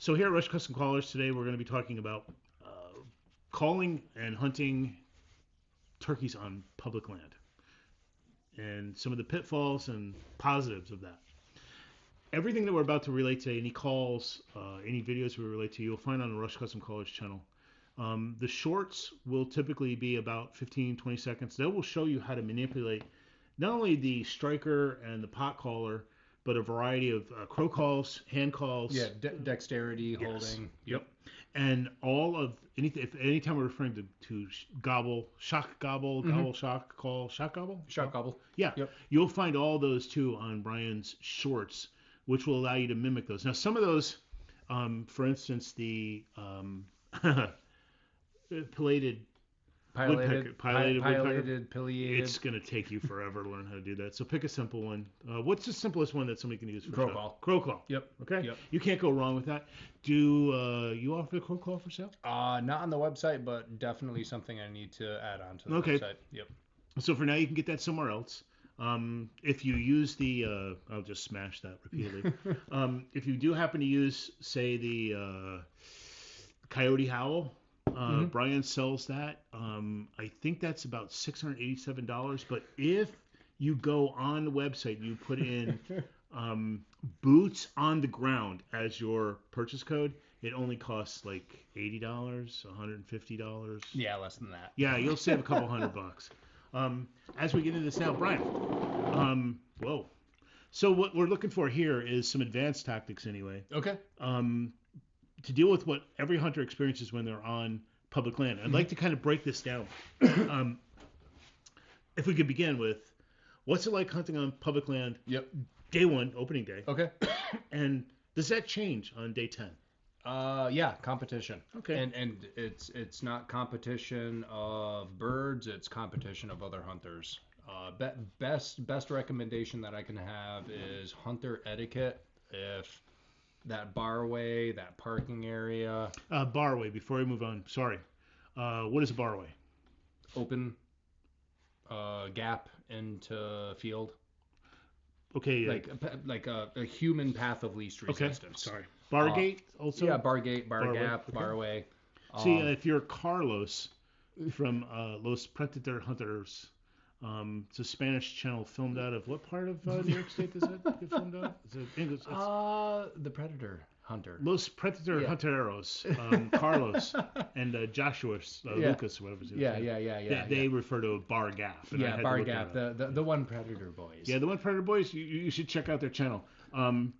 So here at Rush Custom Callers today, we're going to be talking about calling and hunting turkeys on public land and some of the pitfalls and positives of that. Everything that we're about to relate today, any calls, any videos we relate to, you'll find on the Rush Custom Callers channel. The shorts will typically be about 15, 20 seconds. They will show you how to manipulate not only the striker and the pot caller, but a variety of crow calls, hand calls. Yeah, dexterity, Yes. holding. Yep. And all of anything, if anytime we're referring to gobble, shock gobble, gobble, shock call, shock gobble? Shock gobble. Yeah. Yep. You'll find all those too on Brian's shorts, which will allow you to mimic those. Now, some of those, for instance, the pileated woodpecker, pileated. it's going to take you forever to learn how to do that. So pick a simple one. What's the simplest one that somebody can use for Crow sale? call. Crow call. Yep. Okay. Yep. You can't go wrong with that. Do you offer the crow call for sale? Not on the website, but definitely something I need to add on to the website. Yep. So for now, you can get that somewhere else. If you use the, I'll just smash that repeatedly. If you do happen to use, say, the Coyote Howl, Brian sells that. I think that's about $687. But if you go on the website, you put in boots on the ground as your purchase code, it only costs like $80, $150. Yeah, less than that. Yeah, you'll save a couple $100. As we get into this now, Brian, whoa. So what we're looking for here is some advanced tactics anyway. Okay. To deal with what every hunter experiences when they're on public land. I'd like to kind of break this down. If we could begin with, what's it like hunting on public land? Yep. Day one, opening day. Okay. And does that change on day 10? Yeah, competition. Okay. And it's not competition of birds, it's competition of other hunters. Best recommendation that I can have is hunter etiquette. If that barway, that parking area. Barway, before we move on, sorry. What is a barway? Open gap into field. Okay. Like a human path of least resistance. Okay. Sorry. Bargate also? Yeah, bargate, bar gap, okay. Barway. See, if you're Carlos from Los Predator Hunters, it's a Spanish channel filmed out of what part of New York State does it get filmed out? Is it English? The Predator Hunter. Los Predator Hunteros, Carlos and Joshua Lucas, whatever his name is. Yeah. They refer to a bar gap. Yeah, bar gap. The one Predator boys. Yeah, the one Predator boys. You should check out their channel.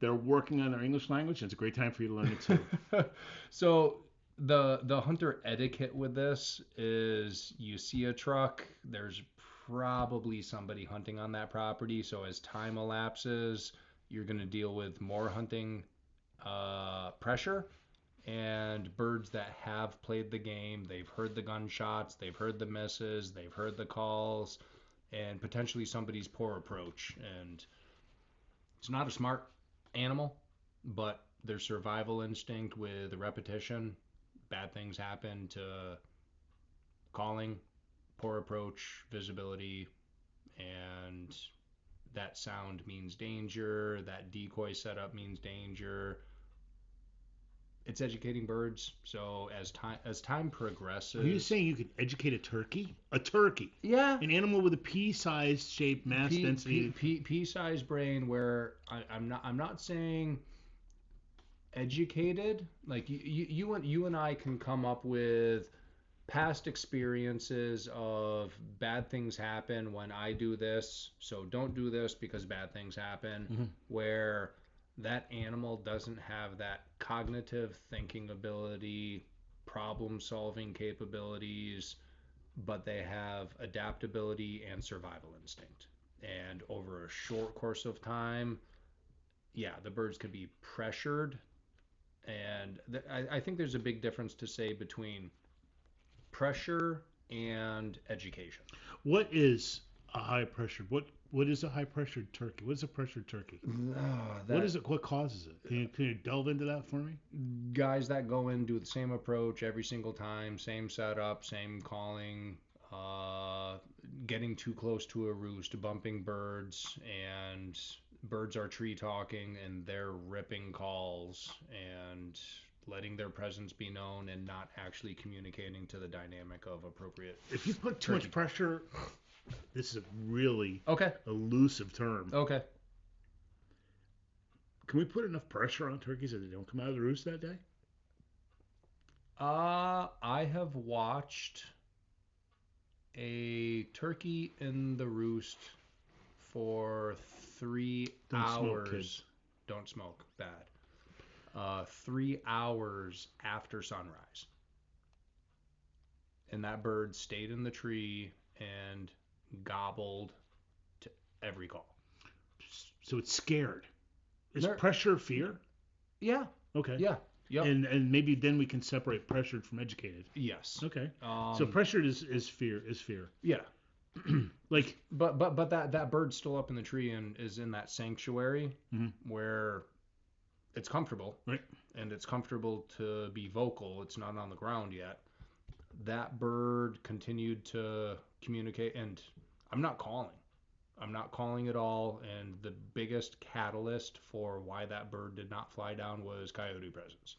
They're working on their English language, and it's a great time for you to learn it too. So the hunter etiquette with this is you see a truck, there's probably somebody hunting on that property. So as time elapses, you're going to deal with more hunting pressure and birds that have played the game. They've heard the gunshots, they've heard the misses, they've heard the calls, and potentially somebody's poor approach. And it's not a smart animal, but their survival instinct with repetition, bad things happen to calling, poor approach, visibility, and that sound means danger, that decoy setup means danger. It's educating birds. So as time progresses. Are you saying you could educate a turkey? A turkey? Yeah. An animal with a pea-sized shaped mass density. Pea-sized brain. Where I'm not saying educated. Like you and I can come up with past experiences of bad things happen when I do this, so don't do this because bad things happen, where that animal doesn't have that cognitive thinking ability, problem solving capabilities, but they have adaptability and survival instinct. And over a short course of time, yeah, the birds could be pressured. And I think there's a big difference to say between pressure and education. What is a high pressure? What is a high pressured turkey? What is a pressured turkey? What is it? What causes it? Can you delve into that for me? Guys that go in do the same approach every single time, same setup, same calling, getting too close to a roost, bumping birds, and birds are tree talking and they're ripping calls, and letting their presence be known and not actually communicating to the dynamic of appropriate. If you put too much turkey. pressure, this is a really Okay. elusive term. Okay. Can we put enough pressure on turkeys that they don't come out of the roost that day? I have watched a turkey in the roost for 3 Don't hours. smoke, kids. Don't smoke. Bad. 3 hours after sunrise. And that bird stayed in the tree and gobbled to every call. So it's scared. Is There- pressure fear? Yeah. Okay. Yeah. Yep. And maybe then we can separate pressured from educated. Yes. Okay. So pressured is fear. Yeah. Like, But that bird's still up in the tree and is in that sanctuary where it's comfortable. Right. And it's comfortable to be vocal. It's not on the ground yet. That bird continued to communicate, and I'm not calling at all. And the biggest catalyst for why that bird did not fly down was coyote presence.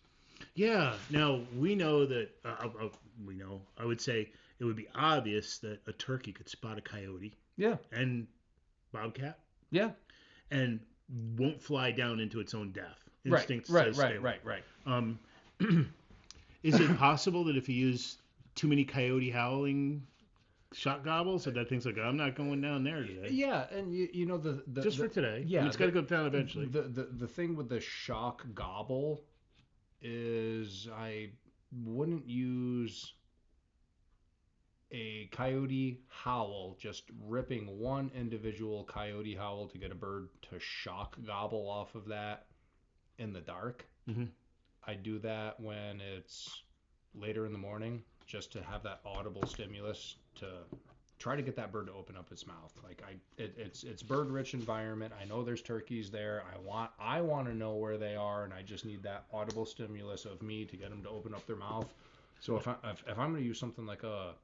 yeah. Now we know that. I would say it would be obvious that a turkey could spot a coyote. Yeah. And bobcat. Yeah. And won't fly down into its own death. Right. Instinct says stay Right. Is it possible that if you use too many coyote howling shot gobbles, that thing's like, I'm not going down there today. Yeah, and you know the Just for today. Yeah, it's got to go down eventually. The thing with the shock gobble is I wouldn't use a coyote howl, just ripping one individual coyote howl to get a bird to shock gobble off of that in the dark. Mm-hmm. I do that when it's later in the morning, just to have that audible stimulus to try to get that bird to open up its mouth. Like it's bird rich environment. I know there's turkeys there. I want to know where they are, and I just need that audible stimulus of me to get them to open up their mouth. So if I'm going to use something like a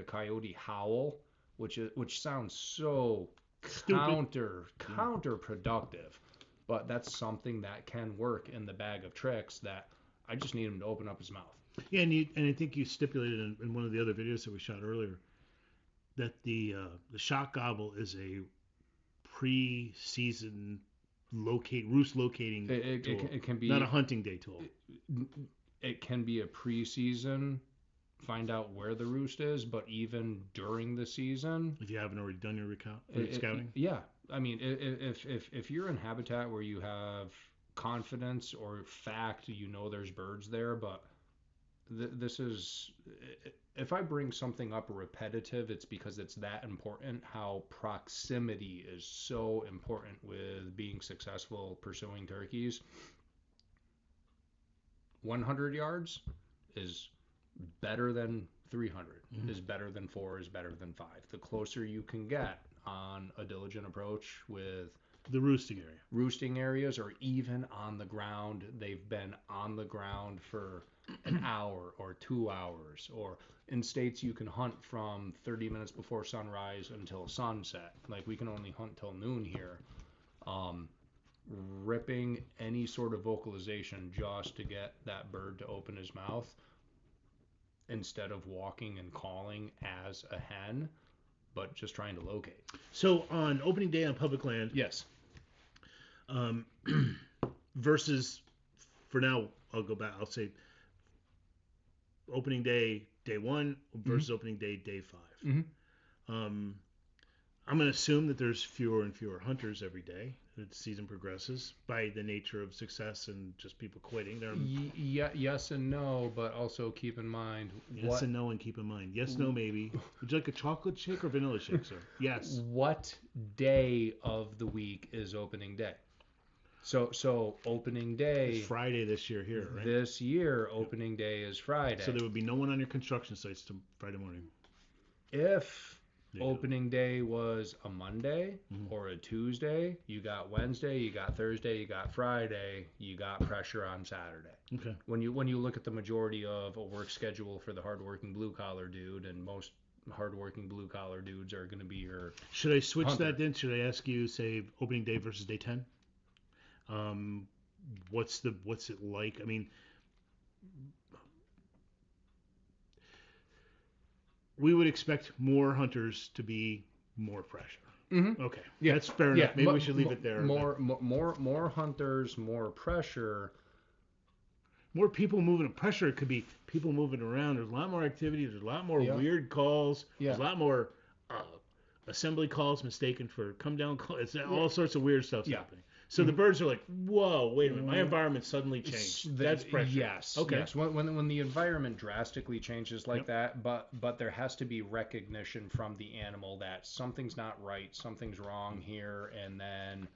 coyote howl, which sounds so counterproductive, but that's something that can work in the bag of tricks. That I just need him to open up his mouth. Yeah, and I think you stipulated in one of the other videos that we shot earlier that the shock gobble is a pre-season roost locating tool. It can be not a hunting day tool. It can be a pre-season, find out where the roost is, but even during the season, if you haven't already done your scouting. Yeah, I mean, if you're in habitat where you have confidence or fact, you know there's birds there, but this is, if I bring something up repetitive, it's because it's that important. How proximity is so important with being successful pursuing turkeys. 100 yards is better than 300, is better than 4, is better than 5. The closer you can get on a diligent approach with the roosting areas, or even on the ground, they've been on the ground for an hour or 2 hours, or in states you can hunt from 30 minutes before sunrise until sunset. Like we can only hunt till noon here. Ripping any sort of vocalization just to get that bird to open his mouth instead of walking and calling as a hen, but just trying to locate. So on opening day on public land, yes. Versus, for now, I'll go back. I'll say opening day 1 versus opening day 5. I'm going to assume that there's fewer and fewer hunters every day as the season progresses by the nature of success and just people quitting. Yes and no, but also keep in mind. Yes and no, and keep in mind. Yes, no, maybe. Would you like a chocolate shake or vanilla shake, sir? Yes. What day of the week is opening day? So opening day. It's Friday this year here, right? This year, opening day is Friday. So there would be no one on your construction sites till Friday morning. If opening day was a Monday or a Tuesday, you got Wednesday, you got Thursday, you got Friday, you got pressure on Saturday. Okay. When you look at the majority of a work schedule for the hardworking blue collar dude, and most hardworking blue collar dudes are going to be your. Should I switch hunter. that then? Should I ask you, say, opening day versus day 10? What's it like? I mean, we would expect more hunters to be more pressure. Mm-hmm. Okay, Yeah. that's fair enough. Maybe we should leave it there. More hunters, more pressure. More people moving. Pressure. It could be people moving around. There's a lot more activity. There's a lot more weird calls. There's a lot more assembly calls mistaken for come down calls. It's all sorts of weird stuff happening. So the birds are like, whoa, wait a minute, my environment suddenly changed. That's pressure. Yes. Okay. Yes. When the environment drastically changes like that, but there has to be recognition from the animal that something's not right, something's wrong here, and then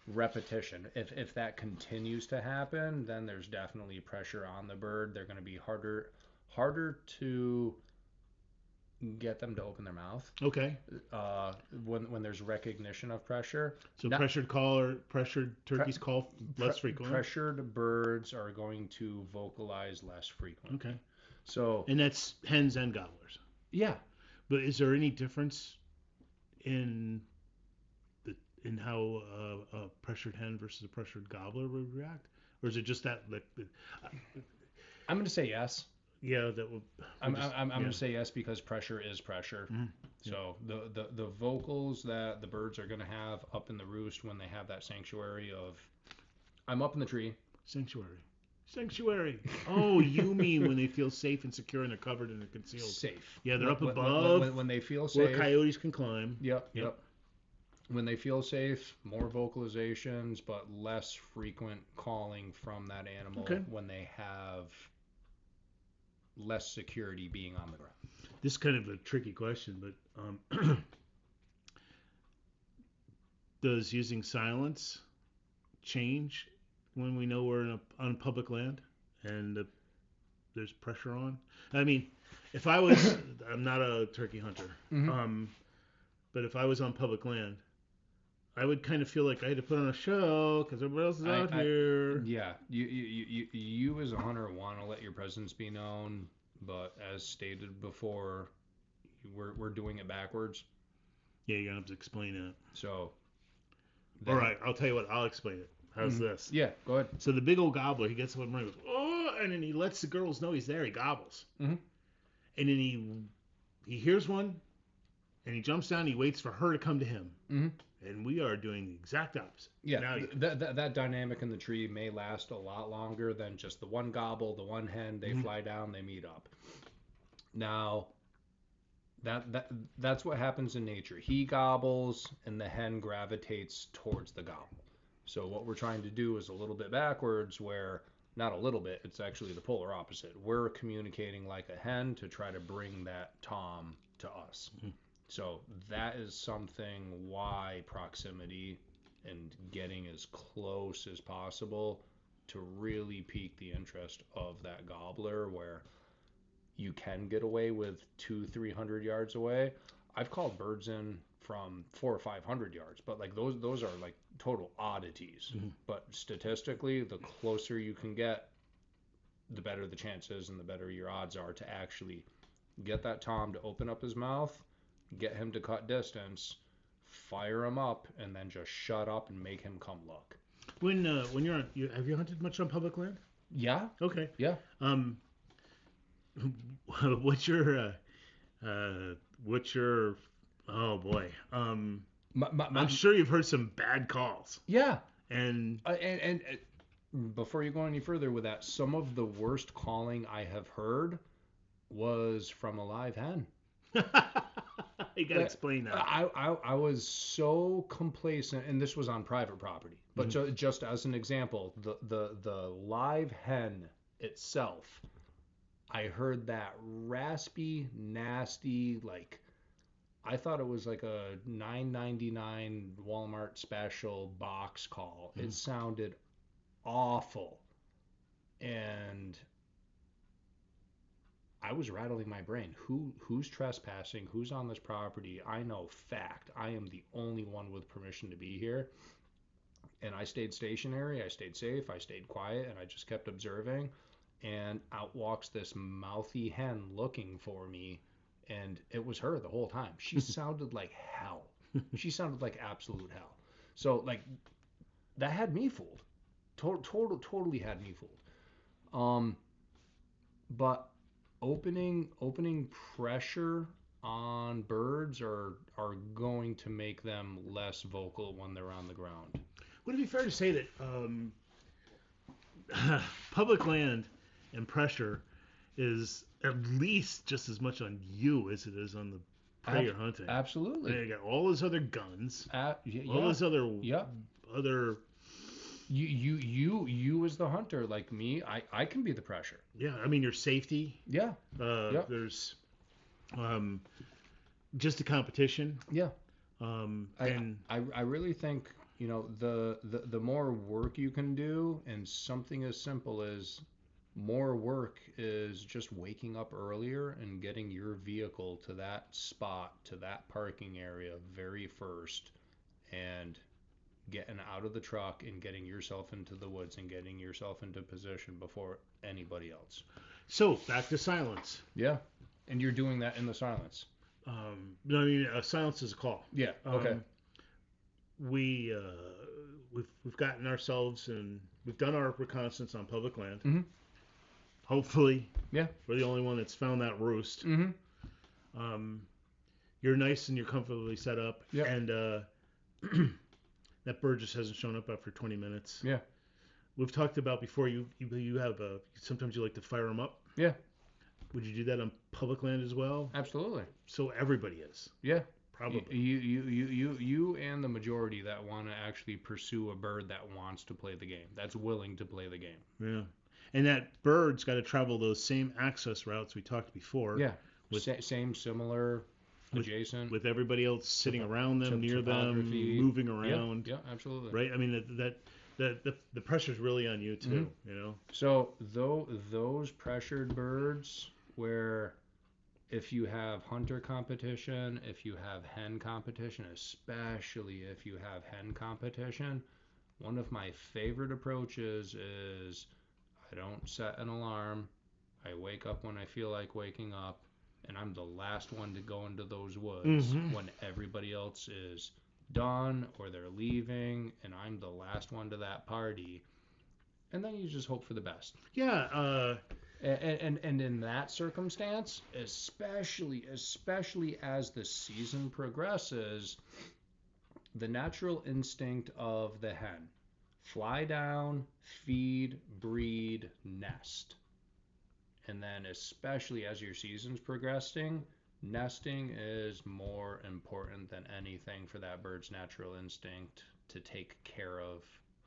repetition. If that continues to happen, then there's definitely pressure on the bird. They're going to be harder to get them to open their mouth. Okay. When there's recognition of pressure. So pressured turkeys call less frequently. Pressured birds are going to vocalize less frequently. Okay. So. And that's hens and gobblers. Yeah. But is there any difference in how a pressured hen versus a pressured gobbler would react, or is it just that? I'm going to say yes. Yeah, that would. I'm going to say yes because pressure is pressure. Mm-hmm. So the vocals that the birds are going to have up in the roost when they have that sanctuary of, I'm up in the tree. Sanctuary. Oh, you mean when they feel safe and secure and they're covered and they're concealed? Safe. Yeah, they're up above. When they feel safe. Where coyotes can climb. Yep. When they feel safe, more vocalizations, but less frequent calling from that animal when they have less security being on the ground. This is kind of a tricky question, but does using silence change when we know we're on public land and there's pressure on? I mean, if I was, I'm not a turkey hunter, but if I was on public land, I would kind of feel like I had to put on a show because everybody else is out here. Yeah, you as a hunter want to let your presence be known, but as stated before, we're doing it backwards. Yeah, you're gonna have to explain it. So. All right, I'll tell you what. I'll explain it. How's this? Yeah, go ahead. So the big old gobbler, he gets up and goes, oh, and then he lets the girls know he's there. He gobbles, and then he hears one, and he jumps down. And he waits for her to come to him. And we are doing the exact opposite. Yeah, now that dynamic in the tree may last a lot longer than just the one gobble, the one hen. They fly down, they meet up. Now, that's what happens in nature. He gobbles, and the hen gravitates towards the gobble. So what we're trying to do is a little bit backwards, where not a little bit, it's actually the polar opposite. We're communicating like a hen to try to bring that tom to us. So that is something why proximity and getting as close as possible to really pique the interest of that gobbler, where you can get away with 200-300 yards away. I've called birds in from 400 or 500 yards, but like those are like total oddities. But statistically, the closer you can get, the better the chances and the better your odds are to actually get that tom to open up his mouth, get him to cut distance, fire him up, and then just shut up and make him come look. When you're on, have you hunted much on public land? Yeah. Okay. Yeah. What's your oh boy. I'm sure you've heard some bad calls. Yeah. And before you go any further with that, some of the worst calling I have heard was from a live hen. You gotta explain that. I was so complacent, and this was on private property. But just as an example, the live hen itself, I heard that raspy, nasty, like I thought it was like a $9.99 Walmart special box call. It sounded awful, and I was rattling my brain. Who's trespassing? Who's on this property? I know fact. I am the only one with permission to be here. And I stayed stationary. I stayed safe. I stayed quiet, and I just kept observing. And out walks this mouthy hen looking for me, and it was her the whole time. She sounded like hell. She sounded like absolute hell. So like that had me fooled. Totally had me fooled. But opening pressure on birds are going to make them less vocal when they're on the ground. Would it be fair to say that public land and pressure is at least just as much on you as it is on the prey you're hunting? Absolutely. And you got all those other guns, all Yeah. those other Yeah. other. You as the hunter, like me, I can be the pressure. Yeah, I mean your safety. Yeah. Yeah. There's just a competition. Yeah. And I really think, you know, the more work you can do, and something as simple as more work is just waking up earlier and getting your vehicle to that spot, to that parking area very first, and getting out of the truck and getting yourself into the woods and getting yourself into position before anybody else. so back to silence. Yeah. And you're doing that in the silence. I mean, silence is a call. Yeah. Okay. We've gotten ourselves and we've done our reconnaissance on public land. Mhm. Hopefully, Yeah. we're the only one that's found that roost. Mm-hmm. You're nice and you're comfortably set up, Yep. and that bird just hasn't shown up after 20 minutes. Yeah. We've talked about before. You have sometimes you like to fire them up. Yeah. Would you do that on public land as well? Absolutely. So everybody is. Yeah. Probably. You and the majority that want to actually pursue a bird that wants to play the game, that's willing to play the game. Yeah. And that bird's got to travel those same access routes we talked before. Yeah. Same, similar, adjacent. With everybody else sitting around them, near them, topography. moving around. Yeah, absolutely. Right? I mean, the pressure's really on you, too, Mm-hmm. you know? So, those pressured birds where if you have hunter competition, if you have hen competition, especially if you have hen competition, one of my favorite approaches is I don't set an alarm. I wake up when I feel like waking up, and I'm the last one to go into those woods when everybody else is done or they're leaving, and I'm the last one to that party. And then you just hope for the best. Yeah. And in that circumstance, especially as the season progresses, the natural instinct of the hen: fly down, feed, breed, nest. And then especially as your season's progressing, nesting is more important than anything for that bird's natural instinct to take care of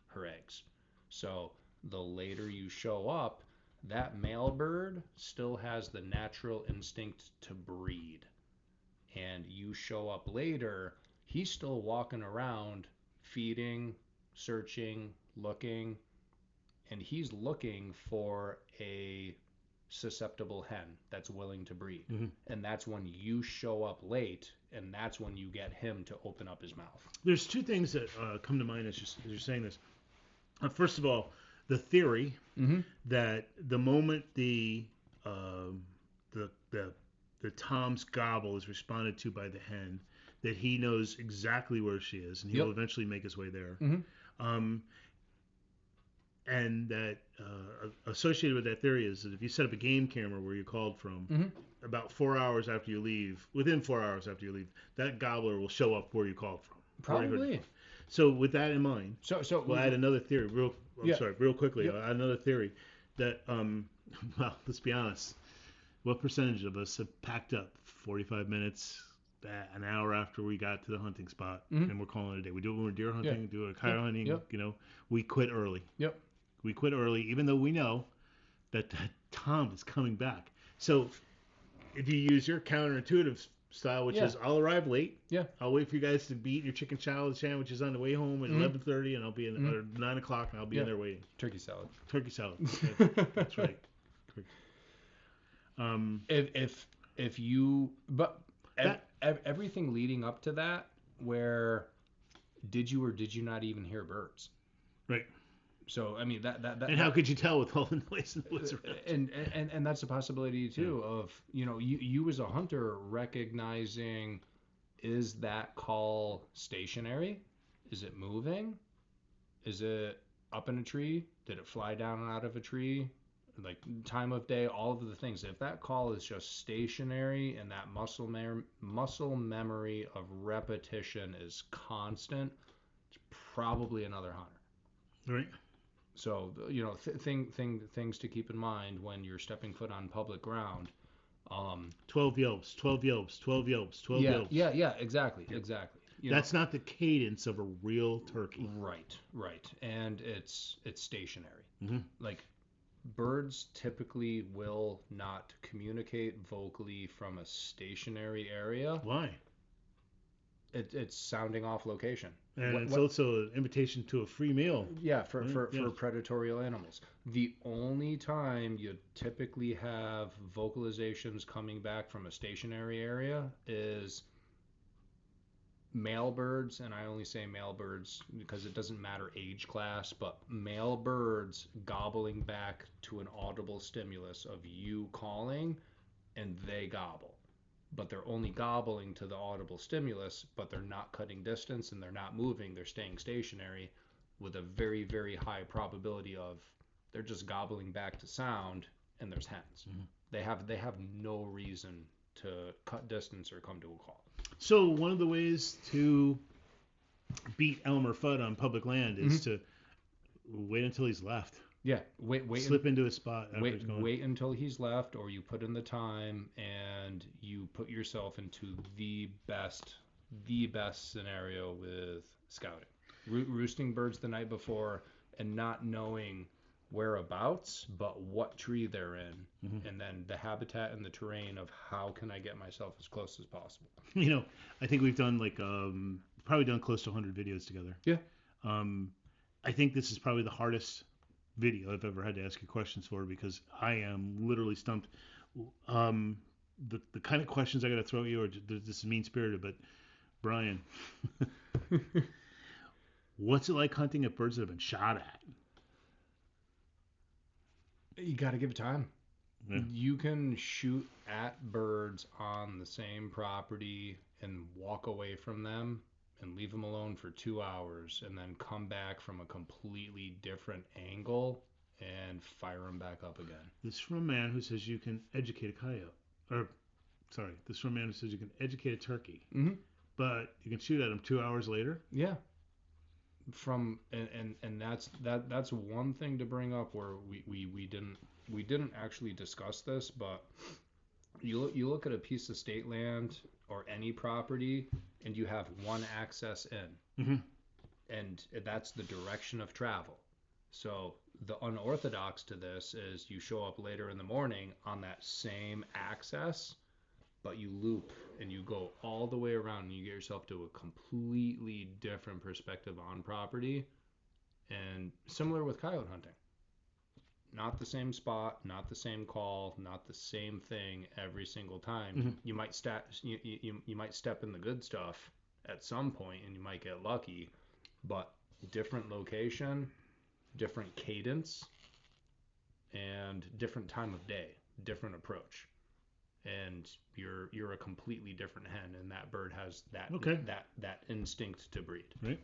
her eggs. So the later you show up, that male bird still has the natural instinct to breed. And you show up later, he's still walking around, feeding, searching, looking, and he's looking for a susceptible hen that's willing to breed. And that's when you show up late, and that's when you get him to open up his mouth. There's two things that come to mind as you're saying this. First of all, the theory that the moment the Tom's gobble is responded to by the hen, that he knows exactly where she is, and he will eventually make his way there. And that associated with that theory is that if you set up a game camera where you called from, about 4 hours after you leave, within 4 hours after you leave, that gobbler will show up where you called from. Probably. So with that in mind, So we'll add another theory real quickly. Yep. I'll add another theory that, well, let's be honest. What percentage of us have packed up 45 minutes, an hour after we got to the hunting spot, and we're calling it a day? We do it when we're deer hunting, do it coyote hunting, you know, we quit early. Yep. We quit early, even though we know that Tom is coming back. So if you use your counterintuitive style, which is I'll arrive late. Yeah. I'll wait for you guys to be eating your chicken salad sandwiches on the way home at 11:30, and I'll be in or 9 o'clock, and I'll be in there waiting. Turkey salad. Turkey salad. That's right. If you everything leading up to that, where did you or did you not even hear birds? Right. So I mean that and how could you tell with all the noise in the woods around? And that's a possibility too of, you know, you as a hunter recognizing, is that call stationary? Is it moving? Is it up in a tree? Did it fly down and out of a tree? like time of day, all of the things. If that call is just stationary and that muscle memory of repetition is constant, it's probably another hunter. Right. So things to keep in mind when you're stepping foot on public ground. 12 yelps, 12 yelps, 12 yelps, 12 Yeah, yelps. yeah, exactly. That's not the cadence of a real turkey. Right, and it's stationary. Mm-hmm. Like birds typically will not communicate vocally from a stationary area. Why? It's sounding off location. And it's also an invitation to a free meal. Yeah, for predatory animals. The only time you typically have vocalizations coming back from a stationary area is male birds, and I only say male birds because it doesn't matter age class, but male birds gobbling back to an audible stimulus of you calling, and they gobble. But they're only gobbling to the audible stimulus, but they're not cutting distance and they're not moving, they're staying stationary with a very, very high probability of they're just gobbling back to sound, and there's hens. Mm-hmm. They have no reason to cut distance or come to a call. So one of the ways to beat Elmer Fudd on public land is to wait until he's left. Yeah, slip into a spot. Wait until he's left, or you put in the time and you put yourself into the best scenario with scouting. Roosting birds the night before and not knowing whereabouts, but what tree they're in, and then the habitat and the terrain of how can I get myself as close as possible. I think we've done probably done close to 100 videos together. Yeah. I think this is probably the hardest video I've ever had to ask you questions for because I am literally stumped. The kind of questions I got to throw at you are this is mean-spirited, but Brian, what's it like hunting at birds that have been shot at? You got to give it time. Yeah. You can shoot at birds on the same property and walk away from them and leave them alone for 2 hours and then come back from a completely different angle and fire them back up again. This is from a man who says you can educate a coyote. This is from a man who says you can educate a turkey. Mm-hmm. But you can shoot at him 2 hours later? Yeah. And that's one thing to bring up where we didn't actually discuss this, but you look at a piece of state land or any property and you have one access in, and that's the direction of travel. So the unorthodox to this is you show up later in the morning on that same access, but you loop and you go all the way around and you get yourself to a completely different perspective on property. And similar with coyote hunting. Not the same spot, not the same call, not the same thing every single time. Mm-hmm. You might you might step in the good stuff at some point and you might get lucky, but different location, different cadence, and different time of day, different approach. And you're a completely different hen, and that bird has that instinct to breed. Right.